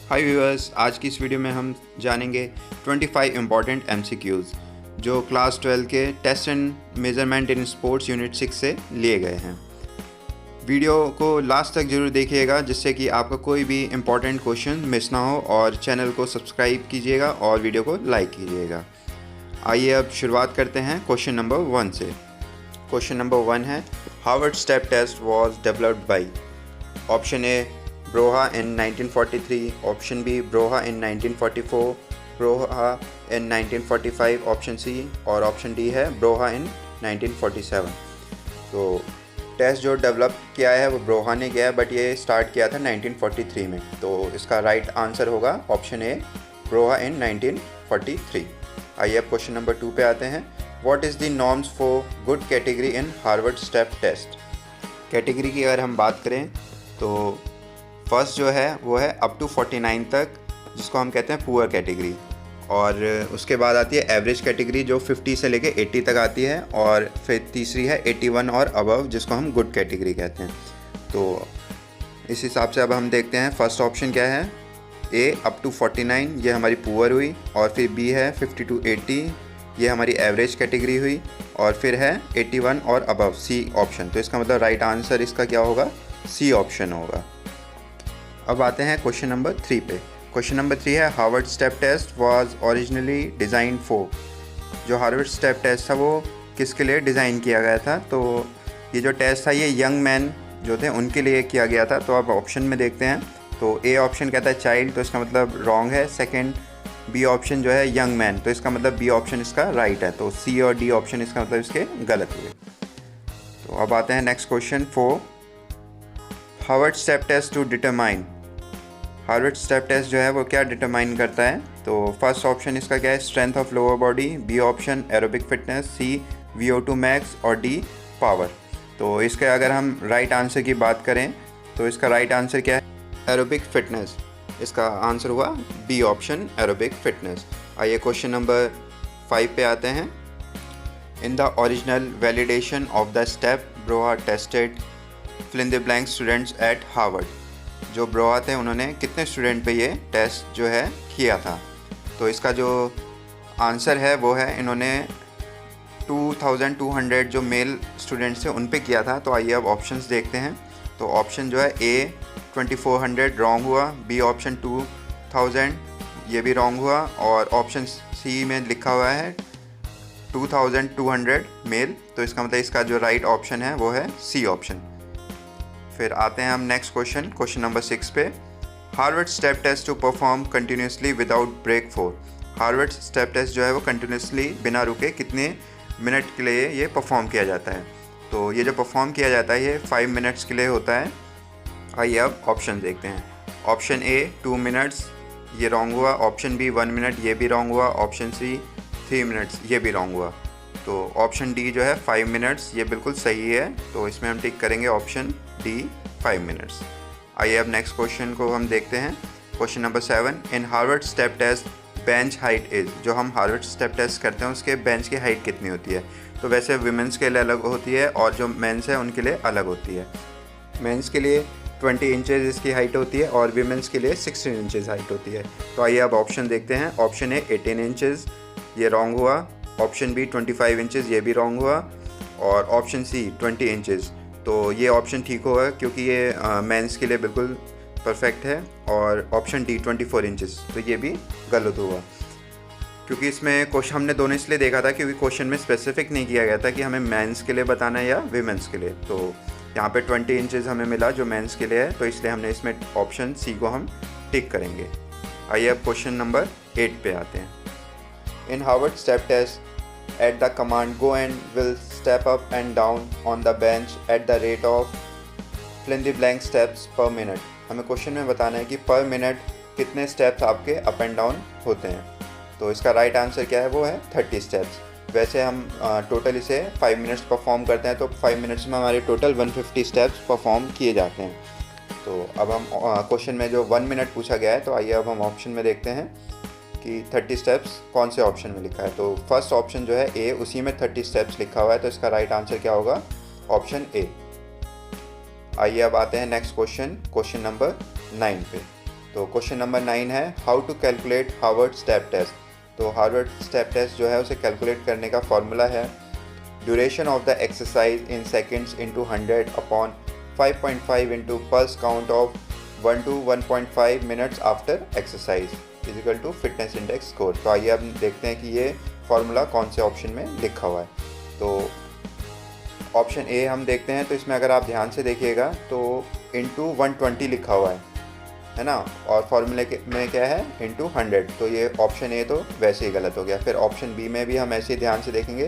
हाय viewers, आज की इस वीडियो में हम जानेंगे 25 इम्पॉर्टेंट एमसीक्यूज़ जो क्लास 12 के test and measurement in sports unit 6 से लिए गए हैं। वीडियो को लास्ट तक ज़रूर देखिएगा जिससे कि आपका कोई भी इम्पॉर्टेंट क्वेश्चन मिस ना हो, और चैनल को सब्सक्राइब कीजिएगा और वीडियो को लाइक कीजिएगा। आइए अब शुरुआत करते हैं क्वेश्चन नंबर 1 से। क्वेश्चन नंबर 1 है, Harvard step test was developed by. Option A Brouha in 1943, option B Brouha in 1944, Brouha in 1945, option C, और ऑप्शन डी है ब्रोहा in 1947। तो टेस्ट जो डेवलप किया है वो ब्रोहा ने किया है, बट ये स्टार्ट किया था 1943 में। तो इसका राइट आंसर होगा ऑप्शन ए ब्रोहा in 1943। आइए अब क्वेश्चन नंबर 2 पे आते हैं। What is the norms for good category in Harvard step test. Category की अगर हम बात करें तो फर्स्ट जो है वो है अप टू 49 तक, जिसको हम कहते हैं पुअर कैटेगरी, और उसके बाद आती है एवरेज कैटेगरी जो 50 से लेके 80 तक आती है, और फिर तीसरी है 81 और अबव जिसको हम गुड कैटेगरी कहते हैं। तो इस हिसाब से अब हम देखते हैं फर्स्ट ऑप्शन क्या है। ए अप टू 49 ये हमारी पुअर हुई, और फिर बी है 50 टू 80 ये हमारी एवरेज कैटेगरी हुई, और फिर है 81 और अबव सी ऑप्शन। तो इसका मतलब राइट आंसर इसका क्या होगा, सी ऑप्शन होगा। अब आते हैं क्वेश्चन नंबर 3 पे। क्वेश्चन नंबर 3 है, Harvard step test was originally design for. जो हार्वर्ड स्टेप टेस्ट था वो किसके लिए डिज़ाइन किया गया था। तो ये जो टेस्ट था ये यंग मैन जो थे उनके लिए किया गया था। तो अब ऑप्शन में देखते हैं। तो ए ऑप्शन कहता है चाइल्ड, तो इसका मतलब रॉन्ग है। सेकेंड बी ऑप्शन जो है यंग मैन, तो इसका मतलब बी ऑप्शन इसका राइट है। तो सी और डी ऑप्शन इसका मतलब इसके गलत हुए। तो अब आते हैं next question 4, Harvard step test to determine. Harvard step test जो है वो क्या डिटरमाइन करता है। तो फर्स्ट ऑप्शन इसका क्या है, strength of lower body, B option aerobic fitness, C VO2 max, और डी पावर। तो इसका अगर हम राइट आंसर की बात करें तो इसका राइट आंसर क्या है, एरोबिक फिटनेस। इसका आंसर हुआ बी ऑप्शन एरोबिक फिटनेस। आइए क्वेश्चन नंबर 5 पे आते हैं। In the original validation of the step Brouha tested fill in the blank students at Harvard. जो ब्रोहा थे उन्होंने कितने स्टूडेंट पे ये टेस्ट जो है किया था। तो इसका जो आंसर है वो है इन्होंने 2200 जो मेल स्टूडेंट्स थे उन पे किया था। तो आइए अब ऑप्शंस देखते हैं। तो ऑप्शन जो है ए 2400 रॉन्ग हुआ, बी ऑप्शन 2000 ये भी रॉन्ग हुआ, और ऑप्शन सी में लिखा हुआ है 2200 मेल। तो इसका मतलब इसका जो राइट ऑप्शन है वो है सी ऑप्शन। फिर आते हैं हम नेक्स्ट क्वेश्चन नंबर 6 पे। Harvard step test to perform continuously without break for. Harvard step test जो है वो कंटिन्यूसली बिना रुके कितने मिनट के लिए ये परफॉर्म किया जाता है। तो ये जो परफॉर्म किया जाता है ये 5 मिनट्स के लिए होता है। आइए अब ऑप्शन देखते हैं। ऑप्शन ए 2 मिनट्स ये रॉन्ग हुआ, ऑप्शन बी 1 मिनट ये भी रॉन्ग हुआ, ऑप्शन सी 3 मिनट्स ये भी रॉन्ग हुआ। तो ऑप्शन डी जो है 5 मिनट्स ये बिल्कुल सही है। तो इसमें हम टिक करेंगे ऑप्शन डी 5 मिनट्स। आइए अब नेक्स्ट क्वेश्चन को हम देखते हैं। Question number 7, in Harvard step test bench height is. जो हम हार्वर्ड स्टेप टेस्ट करते हैं उसके बेंच की हाइट कितनी होती है। तो वैसे विमेंस के लिए अलग होती है और जो मेंस है उनके लिए अलग होती है। मेंस के लिए 20 इंचेस इसकी हाइट होती है और वीमेंस के लिए 16 इंचेस हाइट होती है। तो आइए अब ऑप्शन देखते हैं। ऑप्शन ए 18 इंचेस ये रॉन्ग हुआ, ऑप्शन बी 25 इंचेस ये भी रॉन्ग हुआ, और ऑप्शन सी 20 इंचेस। तो ये ऑप्शन ठीक होगा क्योंकि ये मेंस के लिए बिल्कुल परफेक्ट है, और ऑप्शन डी 24 इंचेस तो ये भी गलत हुआ। क्योंकि इसमें क्वेश्चन हमने दोनों इसलिए देखा था क्योंकि क्वेश्चन में स्पेसिफिक नहीं किया गया था कि हमें मेंस के लिए बताना है या वीमेंस के लिए। तो यहाँ पे 20 इंचेस हमें मिला जो मेंस के लिए है, तो इसलिए हमने इसमें ऑप्शन सी को हम टिक करेंगे। आइए अब क्वेश्चन नंबर 8 पे आते हैं। In Harvard step test at the command go and will step up and down on the bench at the rate of fill in the blank steps per minute। हमें question में बताना है कि पर minute कितने स्टेप्स आपके up and down होते हैं। तो इसका राइट आंसर क्या है, वो है 30 स्टेप्स। वैसे हम टोटल इसे 5 मिनट्स परफॉर्म करते हैं, तो 5 मिनट्स में हमारे टोटल 150 स्टेप्स परफॉर्म किए जाते हैं। तो अब हम क्वेश्चन में जो 1 मिनट पूछा गया है, तो आइए अब हम ऑप्शन में देखते हैं कि 30 स्टेप्स कौन से ऑप्शन में लिखा है। तो फर्स्ट ऑप्शन जो है ए, उसी में 30 स्टेप्स लिखा हुआ है। तो इसका राइट आंसर क्या होगा, ऑप्शन ए। आइए अब आते हैं नेक्स्ट क्वेश्चन नंबर 9 पे। तो क्वेश्चन नंबर 9 है how to calculate Harvard step test. तो हार्वर्ड स्टेप टेस्ट जो है उसे कैलकुलेट करने का फॉर्मूला है duration of the exercise in seconds into 100 upon 5.5 into pulse count of 1 to 1.5 minutes after exercise physical to fitness index score. तो आइए अब देखते हैं कि ये फार्मूला कौन से ऑप्शन में लिखा हुआ है। तो ऑप्शन ए हम देखते हैं, तो इसमें अगर आप ध्यान से देखिएगा तो इंटू 120 लिखा हुआ है ना, और फार्मूले में क्या है इंटू 100, तो ये ऑप्शन ए तो वैसे ही गलत हो गया। फिर ऑप्शन बी में भी हम ऐसे ही ध्यान से देखेंगे,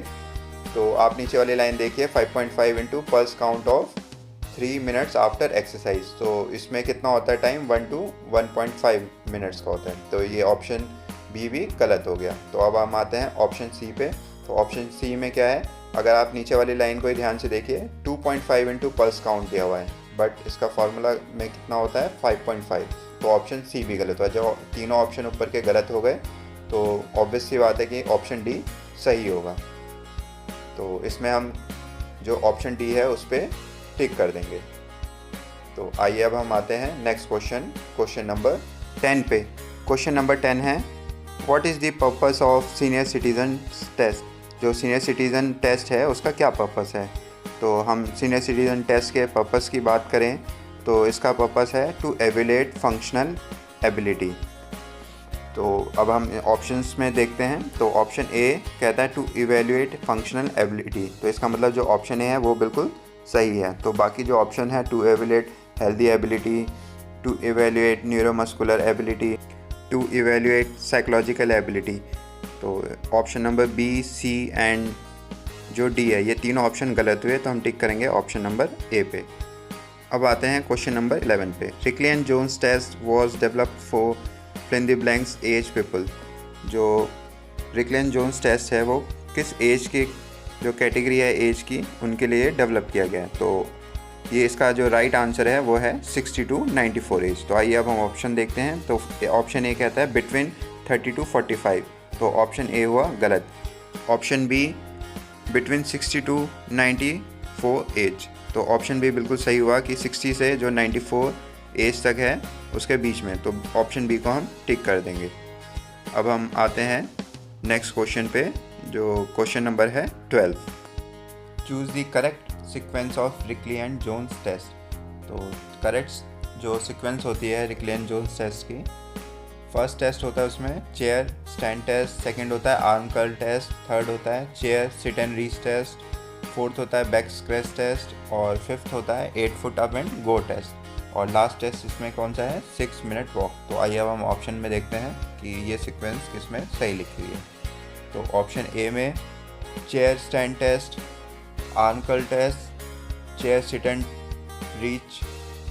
तो आप नीचे वाली लाइन देखिए 5.5 into pulse count of 3 minutes after exercise, तो इसमें कितना होता है टाइम 1 to 1.5 मिनट्स का होता है, तो ये ऑप्शन बी भी गलत हो गया। तो अब हम आते हैं ऑप्शन सी पे। तो ऑप्शन सी में क्या है, अगर आप नीचे वाली लाइन को ही ध्यान से देखिए 2.5 इंटू पल्स काउंट दिया हुआ है, बट इसका फार्मूला में कितना होता है 5.5, तो ऑप्शन सी भी गलत हुआ। जो तीनों ऑप्शन ऊपर के गलत हो गए तो ऑब्वियस सी बात है कि ऑप्शन डी सही होगा। तो इसमें हम जो ऑप्शन डी है उस पर टिक कर देंगे। तो आइए अब हम आते हैं नेक्स्ट क्वेश्चन नंबर 10 पे। क्वेश्चन नंबर 10 है what is the purpose of senior citizen test. जो सीनियर सिटीज़न टेस्ट है उसका क्या पर्पस है। तो हम सीनियर सिटीज़न टेस्ट के पर्पस की बात करें तो इसका पर्पस है टू एवेल्यूएट फंक्शनल एबिलिटी। तो अब हम ऑप्शंस में देखते हैं, तो ऑप्शन ए कहता है टू इवेल्यूएट फंक्शनल एबिलिटी, तो इसका मतलब जो ऑप्शन ए है वो बिल्कुल सही है। तो बाकी जो ऑप्शन है to evaluate healthy ability, to evaluate neuromuscular ability, to evaluate psychological ability, तो option number B, C and जो डी है ये तीनों ऑप्शन गलत हुए, तो हम टिक करेंगे ऑप्शन नंबर ए पे। अब आते हैं क्वेश्चन नंबर 11 पे। Rikli and Jones test was developed for fill in the blanks age people. जो रिकले एंड जोन्स टेस्ट है वो किस एज की जो कैटेगरी है एज की उनके लिए डेवलप किया गया है। तो ये इसका जो राइट आंसर है वो है 60 to 94 एज। तो आइए अब हम ऑप्शन देखते हैं। तो ऑप्शन ए कहता है बिटवीन 30 to 45, तो ऑप्शन ए हुआ गलत। Option B between 60 to 94 age, तो ऑप्शन बी बिल्कुल सही हुआ कि 60 से जो 94 एज तक है उसके बीच में, तो ऑप्शन बी को हम टिक कर देंगे। अब हम आते हैं नेक्स्ट क्वेश्चन पे, जो क्वेश्चन नंबर है 12। Choose the correct sequence of Rikli and Jones test. तो करेक्ट जो सीक्वेंस होती है रिकले एंड जोन्स टेस्ट की, फर्स्ट टेस्ट होता है उसमें चेयर स्टैंड टेस्ट, सेकंड होता है आर्म कर्ल टेस्ट, थर्ड होता है chair sit and reach test, fourth होता है बैक स्क्रैच टेस्ट, और फिफ्थ होता है 8 foot up and go test, और लास्ट टेस्ट इसमें कौन सा है 6 मिनट वॉक। तो आइए अब हम ऑप्शन में देखते हैं कि ये सीक्वेंस किसमें सही लिखी हुई है। तो ऑप्शन ए में chair stand test, arm curl test, chair sit and reach,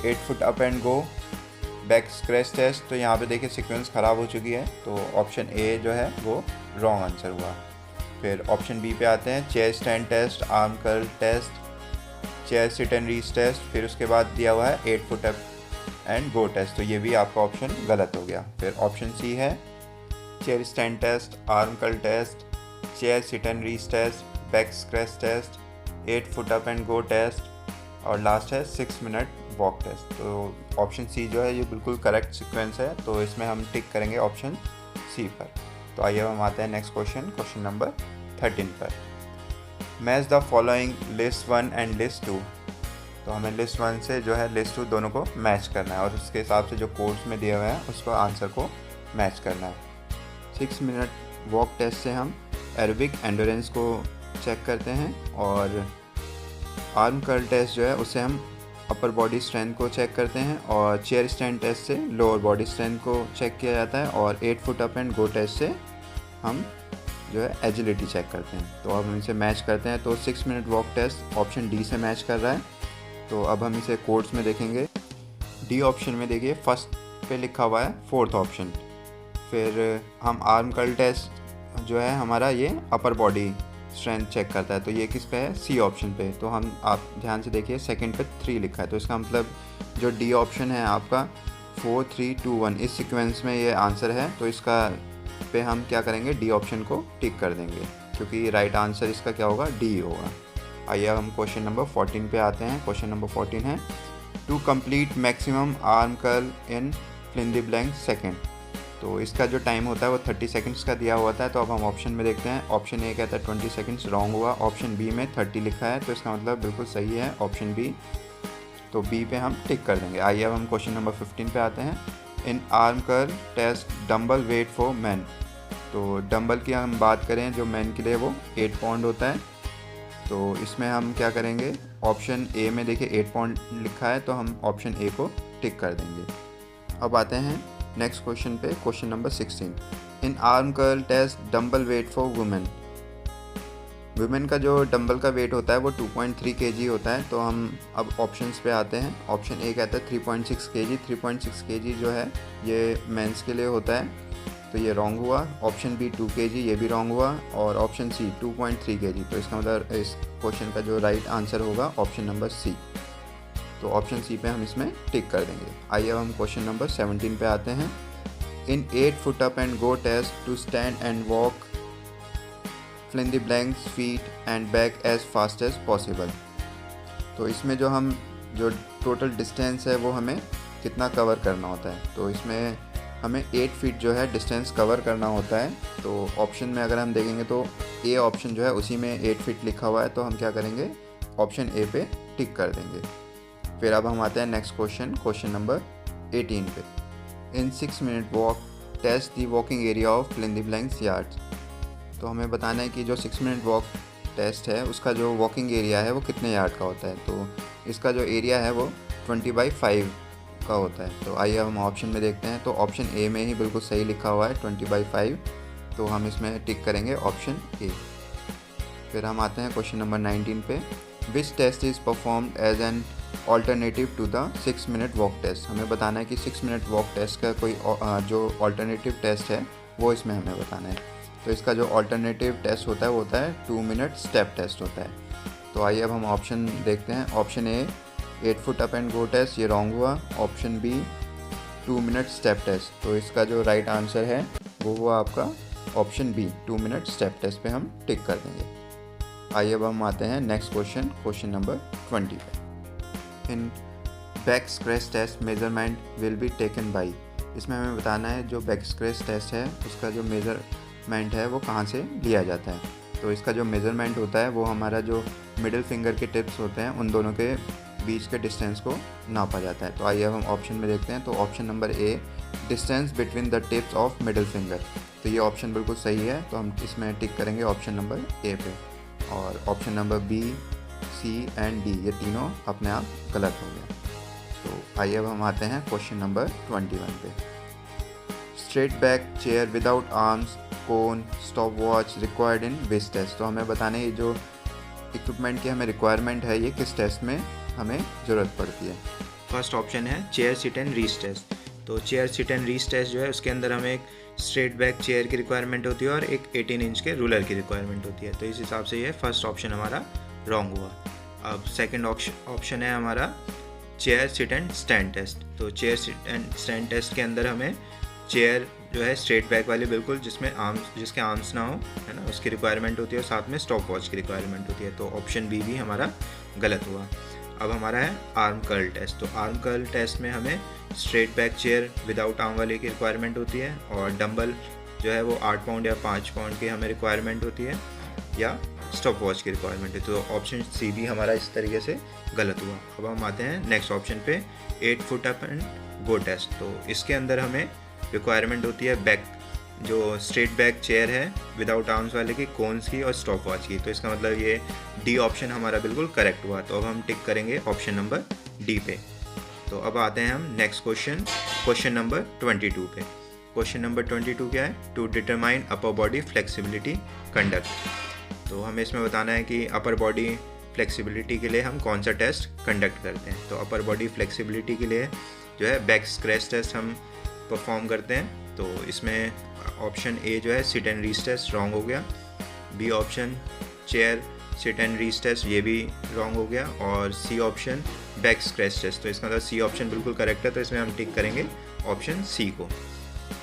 8 foot up and go, back scratch test, तो यहाँ पे देखिए सीक्वेंस ख़राब हो चुकी है, तो ऑप्शन ए जो है वो रॉन्ग आंसर हुआ। फिर ऑप्शन बी पे आते हैं chair stand test, arm curl test, chair sit and reach test, फिर उसके बाद दिया हुआ है 8 foot up and go test, तो ये भी आपका ऑप्शन गलत हो गया। फिर ऑप्शन सी है chair stand test, arm curl test, chair sit and reach test, back scratch test, 8 foot up and go test, और लास्ट है 6 मिनट वॉक टेस्ट। तो ऑप्शन सी जो है ये बिल्कुल करेक्ट सीक्वेंस है, तो इसमें हम टिक करेंगे ऑप्शन सी पर। तो आइए हम आते हैं नेक्स्ट क्वेश्चन नंबर 13 पर। Match the following list 1 and list 2। तो हमें लिस्ट 1 से जो है लिस्ट 2 दोनों को मैच करना है, और उसके हिसाब से जो कोर्स में दिया हुआ है उसको आंसर को मैच करना है। 6 मिनट वॉक टेस्ट से हम एरोबिक एंडोरेंस को चेक करते हैं, और आर्म कर्ल टेस्ट जो है उससे हम अपर बॉडी स्ट्रेंथ को चेक करते हैं, और चेयर स्टैंड टेस्ट से लोअर बॉडी स्ट्रेंथ को चेक किया जाता है, और 8 foot up and go test से हम जो है एजिलिटी चेक करते हैं। तो अब हम इसे मैच करते हैं, तो 6 minute walk test option D से मैच कर रहा है। तो अब हम इसे कोड्स में देखेंगे। डी ऑप्शन में देखिए फर्स्ट पे लिखा हुआ है फोर्थ ऑप्शन। फिर हम आर्म कर्ल टेस्ट जो है हमारा ये अपर बॉडी स्ट्रेंथ चेक करता है, तो ये किस पे है सी ऑप्शन पे। तो हम आप ध्यान से देखिए सेकंड पे 3 लिखा है, तो इसका मतलब जो डी ऑप्शन है आपका 4 3 2 1 इस सीक्वेंस में ये आंसर है। तो इसका पे हम क्या करेंगे डी ऑप्शन को टिक कर देंगे, क्योंकि राइट आंसर इसका क्या होगा डी होगा। आइए हम क्वेश्चन नंबर 14 पे आते हैं। क्वेश्चन नंबर 14 है to complete maximum arm curl in fill in the blank second. तो इसका जो टाइम होता है वो 30 सेकंड्स का दिया हुआ था। तो अब हम ऑप्शन में देखते हैं। ऑप्शन ए कहता है 20 सेकंड्स, रॉन्ग हुआ। ऑप्शन बी में 30 लिखा है, तो इसका मतलब बिल्कुल सही है ऑप्शन बी। तो बी पे हम टिक कर देंगे। आइए अब हम क्वेश्चन नंबर 15 पे आते हैं। In arm curl test dumbbell weight for man. तो डंबल की हम बात करें जो मैन के लिए वो 8 पाउंड होता है। तो इसमें हम क्या करेंगे, ऑप्शन ए में देखिए 8 पाउंड लिखा है, तो हम ऑप्शन ए को टिक कर देंगे। अब आते हैं नेक्स्ट क्वेश्चन पे, question number 16। In arm curl test dumbbell weight for women. Women का जो डंबल का वेट होता है वो 2.3 kg होता है। तो हम अब ऑप्शंस पे आते हैं। ऑप्शन ए कहता है 3.6 kg। 3.6 kg जो है ये मेंस के लिए होता है, तो ये रॉन्ग हुआ। ऑप्शन बी 2 kg, ये भी रॉन्ग हुआ। और ऑप्शन सी 2.3 kg। तो इसका मतलब इस क्वेश्चन का जो राइट आंसर होगा ऑप्शन नंबर सी। तो ऑप्शन सी पे हम इसमें टिक कर देंगे। आइए अब हम क्वेश्चन नंबर 17 पे आते हैं। In 8 foot up and go test to stand and walk fill in the blanks feet and back as fast as possible. तो इसमें जो टोटल डिस्टेंस है वो हमें कितना कवर करना होता है। तो इसमें हमें 8 फीट जो है डिस्टेंस कवर करना होता है। तो ऑप्शन में अगर हम देखेंगे तो ए ऑप्शन जो है उसी में 8 फीट लिखा हुआ है, तो हम क्या करेंगे, ऑप्शन ए पे टिक कर देंगे। फिर अब हम आते हैं नेक्स्ट क्वेश्चन, क्वेश्चन नंबर 18 पे। In 6 minute walk test the walking area of fill in the blanks yards. तो हमें बताना है कि जो 6 मिनट वॉक टेस्ट है उसका जो वॉकिंग एरिया है वो कितने यार्ड का होता है। तो इसका जो एरिया है वो 20/5 का होता है। तो आइए हम ऑप्शन में देखते हैं। तो ऑप्शन ए में ही बिल्कुल सही लिखा हुआ है 20/5, तो हम इसमें टिक करेंगे ऑप्शन ए। फिर हम आते हैं क्वेश्चन नंबर 19 पे। Which test is performed as an alternative to the 6 minute walk test. हमें बताना है कि 6 मिनट वॉक टेस्ट का कोई जो ऑल्टरनेटिव टेस्ट है वो इसमें हमें बताना है। तो इसका जो ऑल्टरनेटिव टेस्ट होता है वो होता है 2 मिनट स्टेप टेस्ट होता है। तो आइए अब हम ऑप्शन देखते हैं। Option A 8 foot up and go test, ये रॉन्ग हुआ। Option B 2 minute step test. तो इसका जो राइट आंसर है वो हुआ आपका option B, 2 minute step test पे हम टिक कर देंगे। आइए अब हम आते हैं नेक्स्ट क्वेश्चन, क्वेश्चन नंबर 20 पे। In back scratch test measurement will be taken by. इसमें हमें बताना है जो बैक स्क्रैच टेस्ट है उसका जो मेजरमेंट है वो कहाँ से लिया जाता है। तो इसका जो मेजरमेंट होता है वो हमारा जो मिडिल फिंगर के टिप्स होते हैं उन दोनों के बीच के डिस्टेंस को नापा जाता है। तो आइए अब हम ऑप्शन में देखते हैं। तो option number A distance between the tips of middle finger. तो ये ऑप्शन बिल्कुल सही है, तो हम इसमें टिक करेंगे ऑप्शन नंबर ए पे। और option number B, C and D ये तीनों अपने आप गलत हो गया। तो आइए अब हम आते हैं क्वेश्चन नंबर 21 पे। Straight back chair without arms, cone, stopwatch required in which test. तो हमें बताने ये जो इक्विपमेंट की हमें रिक्वायरमेंट है ये किस टेस्ट में हमें ज़रूरत पड़ती है। फर्स्ट ऑप्शन है chair sit and reach test. तो chair sit and reach test जो है उसके अंदर हमें एक स्ट्रेट बैक चेयर की रिक्वायरमेंट होती है और एक 18 इंच के रूलर की रिक्वायरमेंट होती है। तो इस हिसाब से ये फर्स्ट ऑप्शन हमारा रॉन्ग हुआ। अब सेकंड ऑप्शन है हमारा chair sit and stand test. तो chair sit and stand test के अंदर हमें चेयर जो है स्ट्रेट बैक वाली बिल्कुल जिसके आर्म्स ना हो, है ना, उसकी रिक्वायरमेंट होती है और साथ में स्टॉप वॉच की रिक्वायरमेंट होती है। तो ऑप्शन बी भी हमारा गलत हुआ। अब हमारा है आर्म कर्ल टेस्ट। तो आर्म कर्ल टेस्ट में हमें straight back chair without arm वाले की रिक्वायरमेंट होती है और डंबल जो है वो 8 पाउंड या 5 पाउंड की हमें रिक्वायरमेंट होती है या स्टॉप वॉच की रिक्वायरमेंट है। तो ऑप्शन सी भी हमारा इस तरीके से गलत हुआ। अब हम आते हैं नेक्स्ट ऑप्शन पे 8 foot up and go test. तो इसके अंदर हमें रिक्वायरमेंट होती है बैक जो स्ट्रेट बैक चेयर है विदाउट आर्म्स वाले की, कोन्स की और स्टॉप वॉच की। तो इसका मतलब ये डी ऑप्शन हमारा बिल्कुल करेक्ट हुआ। तो अब हम टिक करेंगे ऑप्शन नंबर डी पे। तो अब आते हैं हम नेक्स्ट क्वेश्चन, क्वेश्चन नंबर 22 पे। क्वेश्चन नंबर 22 क्या है? To determine upper body flexibility conduct. तो हमें इसमें बताना है कि अपर बॉडी फ्लेक्सिबिलिटी के लिए हम कौन सा टेस्ट कंडक्ट करते हैं। तो अपर बॉडी फ्लेक्सिबिलिटी के लिए जो है बैक स्क्रैच टेस्ट हम परफॉर्म करते हैं। तो इसमें ऑप्शन ए जो है sit and reach test wrong हो गया। B option chair sit and reach test ये भी रॉन्ग हो गया। और C option back scratch test. तो इसका मतलब सी ऑप्शन बिल्कुल करेक्ट है, तो इसमें हम टिक करेंगे ऑप्शन सी को।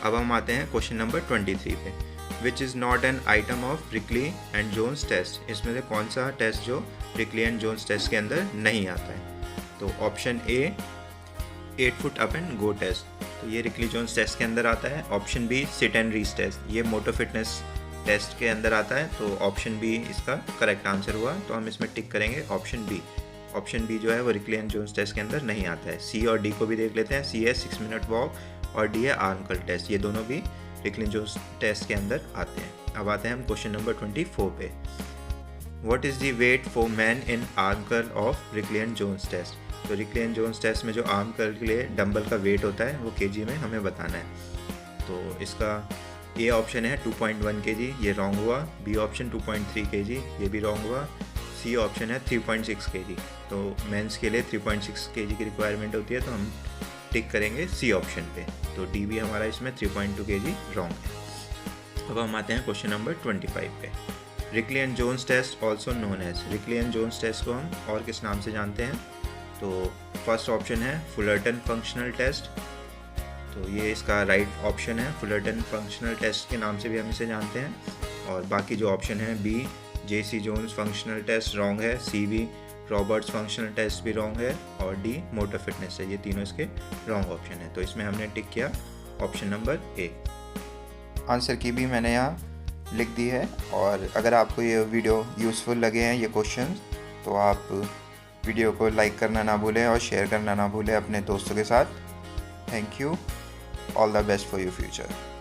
अब हम आते हैं क्वेश्चन नंबर 23 पे। Which is not an item of Rikli and Jones test. इसमें से कौन सा टेस्ट जो रिकली एंड जोन्स टेस्ट के अंदर नहीं आता है। तो option A 8 foot up and go test, तो ये रिकली जोन्स टेस्ट के अंदर आता है। Option B sit and reach test, ये मोटो फिटनेस टेस्ट के अंदर आता है, तो ऑप्शन बी इसका करेक्ट आंसर हुआ। तो हम इसमें टिक करेंगे ऑप्शन बी। ऑप्शन बी जो है वो रिकली एंड जोन्स टेस्ट के अंदर नहीं आता है। सी और डी को भी देख लेते हैं। सी है 6 मिनट वॉक और डी है आर्म कर्ल टेस्ट, ये दोनों भी रिकली एंड जोन्स टेस्ट के अंदर आते हैं। अब आते हैं हम क्वेश्चन नंबर 24 पे। What is the weight for man in arm curl of Rikli and Jones test, तो रिकली एंड जोन्स टेस्ट में जो आर्म कर्ल के लिए डंबल का वेट होता है वो केजी में हमें बताना है। तो इसका ए ऑप्शन है 2.1 kg, ये रॉन्ग हुआ। बी ऑप्शन 2.3 kg, ये भी रॉन्ग हुआ। सी ऑप्शन है 3.6 kg, तो मेंस के लिए 3.6 kg की रिक्वायरमेंट होती है, तो हम टिक करेंगे सी ऑप्शन पे। तो डी भी हमारा इसमें 3.2 kg रॉन्ग है। अब हम आते हैं क्वेश्चन नंबर 25 पे। Rikli and Jones test also known as, Rikli and Jones test को हम और किस नाम से जानते हैं, तो फर्स्ट ऑप्शन है फुलरटन फंक्शनल टेस्ट, तो ये इसका राइट ऑप्शन है। फुलरटन फंक्शनल टेस्ट के नाम से भी हम इसे जानते हैं। और बाकी जो ऑप्शन है बी जेसी जोन्स फंक्शनल टेस्ट रॉन्ग है, सी भी रॉबर्ट्स फंक्शनल टेस्ट भी रॉन्ग है, और डी मोटर फिटनेस है, ये तीनों इसके रॉन्ग ऑप्शन है। तो इसमें हमने टिक किया ऑप्शन नंबर ए। आंसर की भी मैंने यहाँ लिख दी है। और अगर आपको ये वीडियो यूज़फुल लगे हैं ये क्वेश्चंस, तो आप वीडियो को लाइक करना ना भूलें और शेयर करना ना भूलें अपने दोस्तों के साथ। Thank you. All the best for your future.